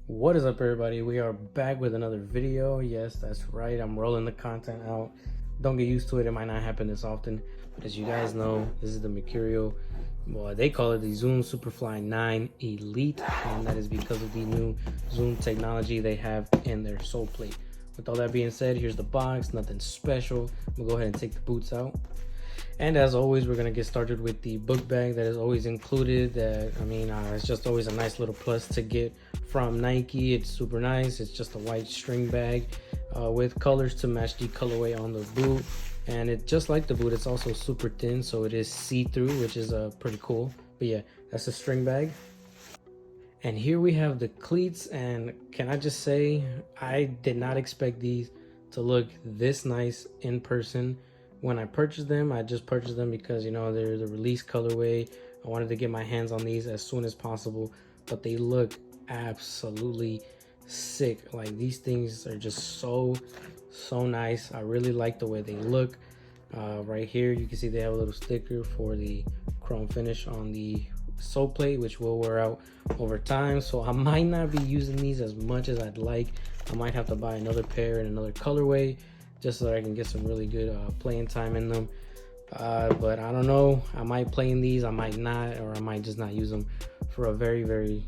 What is up, everybody? We are back with another video. Yes, that's right, I'm rolling the content out. Don't get used to it, it might not happen this often, but as you guys know, this is the Mercurial, well, they call it the Zoom Superfly 9 Elite, and that is because of the new zoom technology they have in their sole plate. With all that being said, here's the box. Nothing special. We'll go ahead and take the boots out. And as always, we're gonna get started with the book bag that is always included. It's just always a nice little plus to get from Nike. It's super nice. It's just a white string bag with colors to match the colorway on the boot. And it just like the boot, it's also super thin, so it is see-through, which is pretty cool. But yeah, that's a string bag. And here we have the cleats, and can I just say, I did not expect these to look this nice in person. When I purchased them, I just purchased them because, you know, they're the release colorway. I wanted to get my hands on these as soon as possible, but they look absolutely sick. Like, these things are just so nice. I really like the way they look. Right here, you can see they have a little sticker for the chrome finish on the sole plate, which will wear out over time. So I might not be using these as much as I'd like. I might have to buy another pair in another colorway, just so that I can get some really good playing time in them. But I don't know, I might play in these, I might not, or I might just not use them for a very,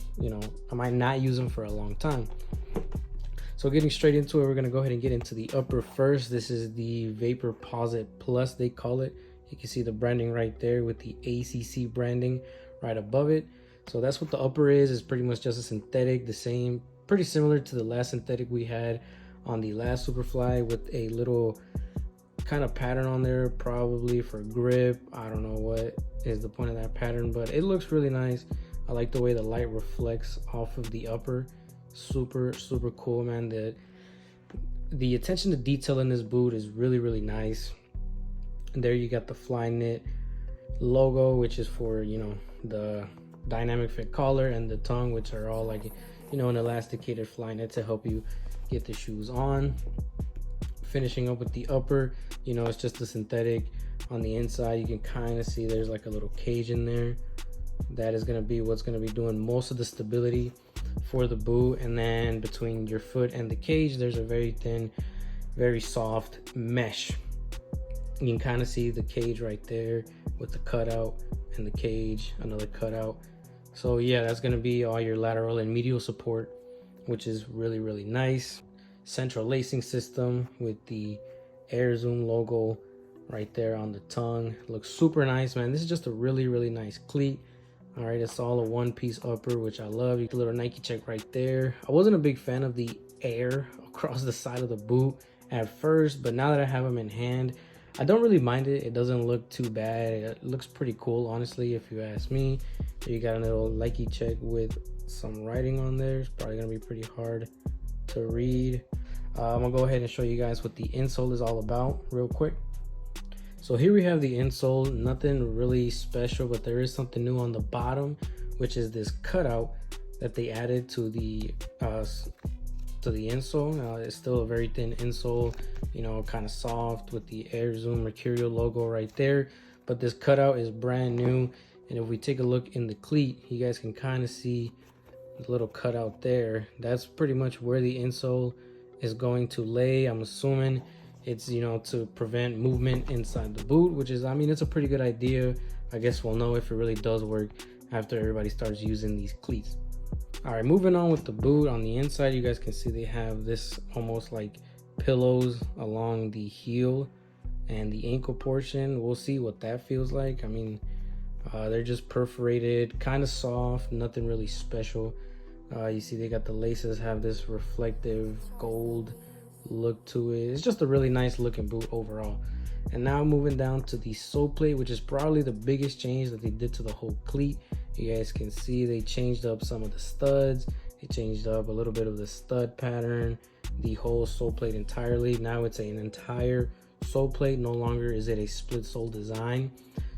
I might not use them for a long time. So getting straight into it, we're gonna go ahead and get into the upper first. This is the Vapor Posit Plus, they call it. You can see the branding right there with the ACC branding right above it. So that's what the upper is. It's pretty much just a synthetic, the same, pretty similar to the last synthetic we had on the last Superfly, with a little kind of pattern on there, probably for grip. I don't know what is the point of that pattern, but it looks really nice. I like the way the light reflects off of the upper. Super cool, man. The attention to detail in this boot is really nice. And there you got the Flyknit logo, which is for, you know, the dynamic fit collar, and the tongue, which are all like, you know, an elasticated Flyknit to help you get the shoes on. Finishing up with the upper, you know, it's just a synthetic. On the inside, you can kind of see there's like a little cage in there. That is going to be what's going to be doing most of the stability for the boot. And then between your foot and the cage, there's a very thin, very soft mesh. You can kind of see the cage right there with the cutout, and the cage, another cutout. So yeah, that's going to be all your lateral and medial support, which is really nice. Central lacing system with the Air Zoom logo right there on the tongue. Looks super nice, man. This is just a really nice cleat. All right, it's all a one-piece upper, which I love. The little Nike check right there. I wasn't a big fan of the air across the side of the boot at first, but now that I have them in hand, I don't really mind it. It doesn't look too bad. It looks pretty cool, honestly, if you ask me. You got a little Nike check with some writing on there. It's probably gonna be pretty hard to read. I'm gonna go ahead and show you guys what the insole is all about real quick. So here we have the insole. Nothing really special, but there is something new on the bottom, which is this cutout that they added to the insole. It's still a very thin insole, you know, kind of soft with the Air Zoom Mercurial logo right there, but this cutout is brand new. And if we take a look in the cleat, you guys can kind of see the little cutout there. That's pretty much where the insole is going to lay. I'm assuming it's, you know, to prevent movement inside the boot, which is, I mean, it's a pretty good idea. I guess we'll know if it really does work after everybody starts using these cleats. All right, moving on with the boot. On the inside, you guys can see they have this almost like pillows along the heel and the ankle portion. We'll see what that feels like. I mean, they're just perforated, kind of soft, nothing really special. You see they got the laces have this reflective gold look to it. It's just a really nice looking boot overall. And now moving down to the sole plate, which is probably the biggest change that they did to the whole cleat. You guys can see they changed up some of the studs. They changed up a little bit of the stud pattern, the whole sole plate entirely. Now it's an entire sole plate. No longer is it a split sole design.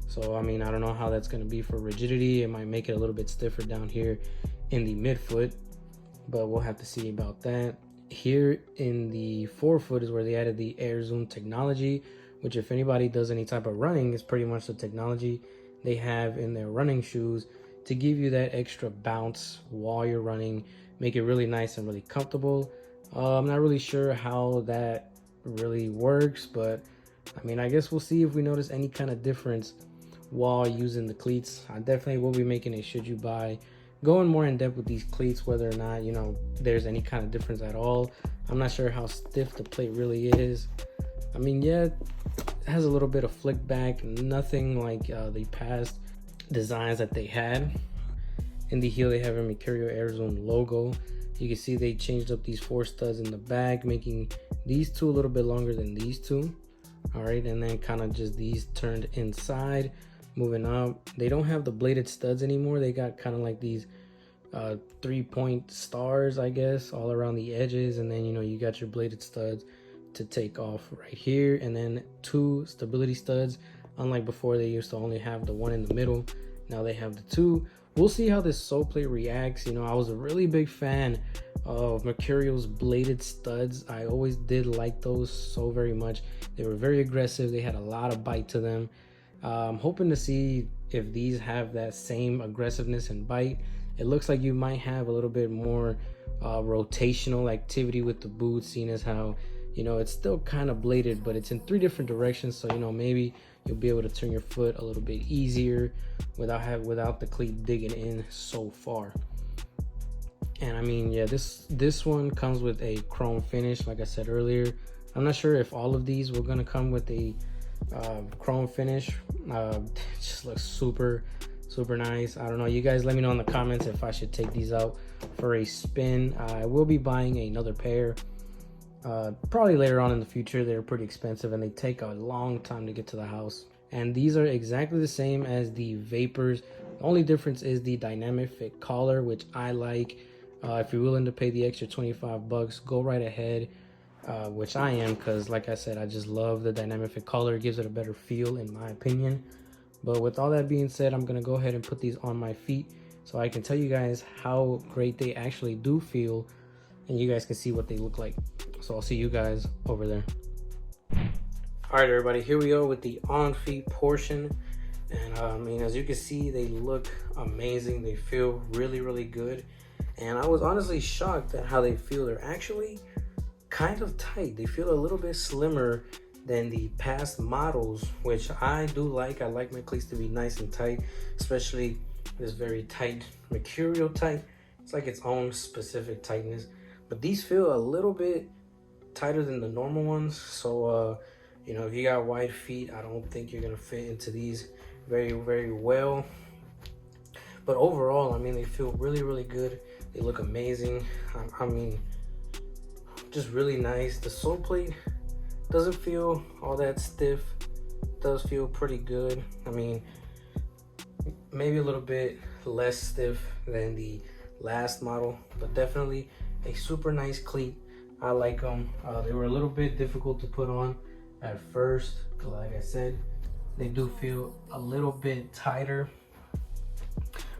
So I mean, I don't know how that's going to be for rigidity. It might make it a little bit stiffer down here in the midfoot, but we'll have to see about that. Here in the forefoot is where they added the Air Zoom technology, which, if anybody does any type of running, is pretty much the technology they have in their running shoes. to give you that extra bounce while you're running, make it really nice and really comfortable. I'm not really sure how that really works, but I mean, I guess we'll see if we notice any kind of difference while using the cleats. I definitely will be making a should you buy, going more in depth with these cleats, whether or not, you know, there's any kind of difference at all. I'm not sure how stiff the plate really is. I mean, yeah, it has a little bit of flick back, nothing like the past designs that they had. In the heel, they have a Mercurial Air Zone logo. You can see they changed up these 4 studs in the back, making these 2 a little bit longer than these 2. All right, and then kind of just these turned inside. Moving up, they don't have the bladed studs anymore. They got kind of like these 3-point stars, I guess, all around the edges, and then, you know, you got your bladed studs to take off right here, and then 2 stability studs. Unlike before, they used to only have the 1 in the middle. Now they have the 2. We'll see how this sole plate reacts. You know, I was a really big fan of Mercurial's bladed studs. I always did like those so very much. They were very aggressive. They had a lot of bite to them. I'm hoping to see if these have that same aggressiveness and bite. It looks like you might have a little bit more rotational activity with the boot, seeing as how, you know, it's still kind of bladed, but it's in 3 different directions. So, you know, maybe you'll be able to turn your foot a little bit easier without the cleat digging in so far. And I mean, yeah, this one comes with a chrome finish, like I said earlier. I'm not sure if all of these were gonna come with a chrome finish. It just looks super nice. I don't know, you guys let me know in the comments if I should take these out for a spin. I will be buying another pair probably later on in the future. They're pretty expensive and they take a long time to get to the house. And these are exactly the same as the Vapors. The only difference is the dynamic fit collar, which I like. If you're willing to pay the extra 25 bucks, go right ahead, which I am, because like I said, I just love the dynamic fit collar. It gives it a better feel in my opinion. But with all that being said, I'm gonna go ahead and put these on my feet so I can tell you guys how great they actually do feel, and you guys can see what they look like. So I'll see you guys over there. All right, everybody, here we go with the on feet portion. And I mean, as you can see, they look amazing. They feel really good. And I was honestly shocked at how they feel. They're actually kind of tight. They feel a little bit slimmer than the past models, which I do like. I like my cleats to be nice and tight, especially this very tight Mercurial tight. It's like its own specific tightness. But these feel a little bit tighter than the normal ones. So, you know, if you got wide feet, I don't think you're gonna fit into these very well. But overall, I mean, they feel really good. They look amazing. I mean, just really nice. The sole plate doesn't feel all that stiff. It does feel pretty good. I mean, maybe a little bit less stiff than the last model, but definitely a super nice cleat. I like them. They were a little bit difficult to put on at first, but like I said, they do feel a little bit tighter.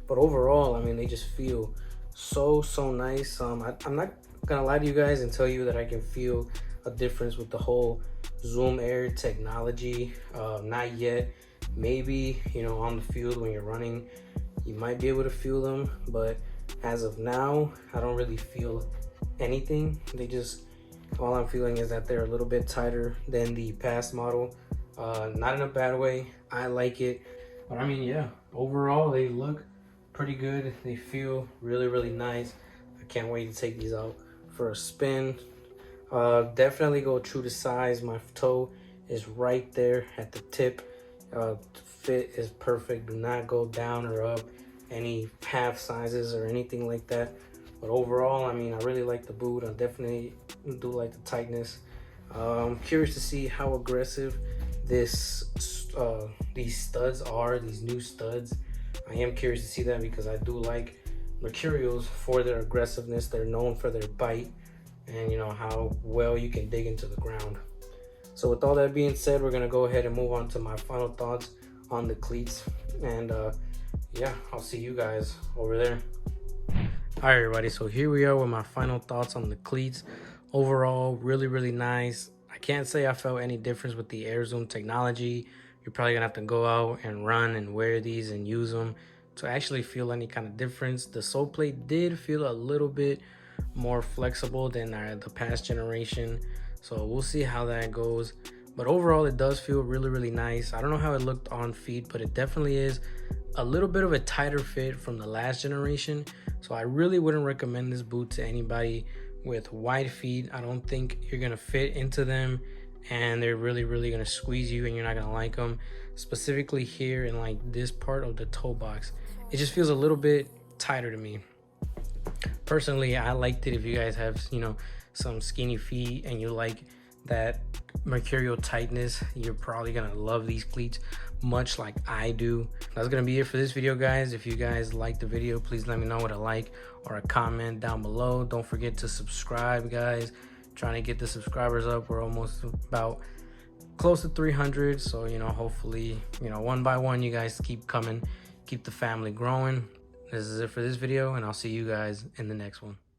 But overall, I mean, they just feel so nice. I'm not gonna lie to you guys and tell you that I can feel a difference with the whole Zoom Air technology. Not yet. Maybe, you know, on the field when you're running, you might be able to feel them, but as of now, I don't really feel anything. They just, all I'm feeling is that they're a little bit tighter than the past model. Not in a bad way. I like it. But I mean, yeah, overall they look pretty good. They feel really nice. I can't wait to take these out for a spin. Definitely go true to size. My toe is right there at the tip. Fit is perfect. Do not go down or up any half sizes or anything like that. But overall, I mean, I really like the boot. I definitely do like the tightness. I'm curious to see how aggressive these studs are, these new studs. I am curious to see that because I do like Mercurials for their aggressiveness. They're known for their bite and, you know, how well you can dig into the ground. So with all that being said, we're gonna go ahead and move on to my final thoughts on the cleats. And yeah, I'll see you guys over there. All right, everybody, so here we are with my final thoughts on the cleats. Overall, really nice. I can't say I felt any difference with the Air Zoom technology. You're probably gonna have to go out and run and wear these and use them to actually feel any kind of difference. The sole plate did feel a little bit more flexible than the past generation, so we'll see how that goes. But overall, it does feel really, really nice. I don't know how it looked on feet, but it definitely is a little bit of a tighter fit from the last generation. So I really wouldn't recommend this boot to anybody with wide feet. I don't think you're gonna fit into them, and they're really, really gonna squeeze you and you're not gonna like them. Specifically here in like this part of the toe box, it just feels a little bit tighter to me. Personally, I liked it. If you guys have, you know, some skinny feet and you like that mercurial tightness, you're probably gonna love these cleats, much like I do. That's gonna be it for this video, guys. If you guys liked the video, please let me know with a like or a comment down below. Don't forget to subscribe, guys. Trying to get the subscribers up. We're almost about close to 300, so you know, hopefully, you know, one by one you guys keep coming, keep the family growing. This is it for this video, and I'll see you guys in the next one.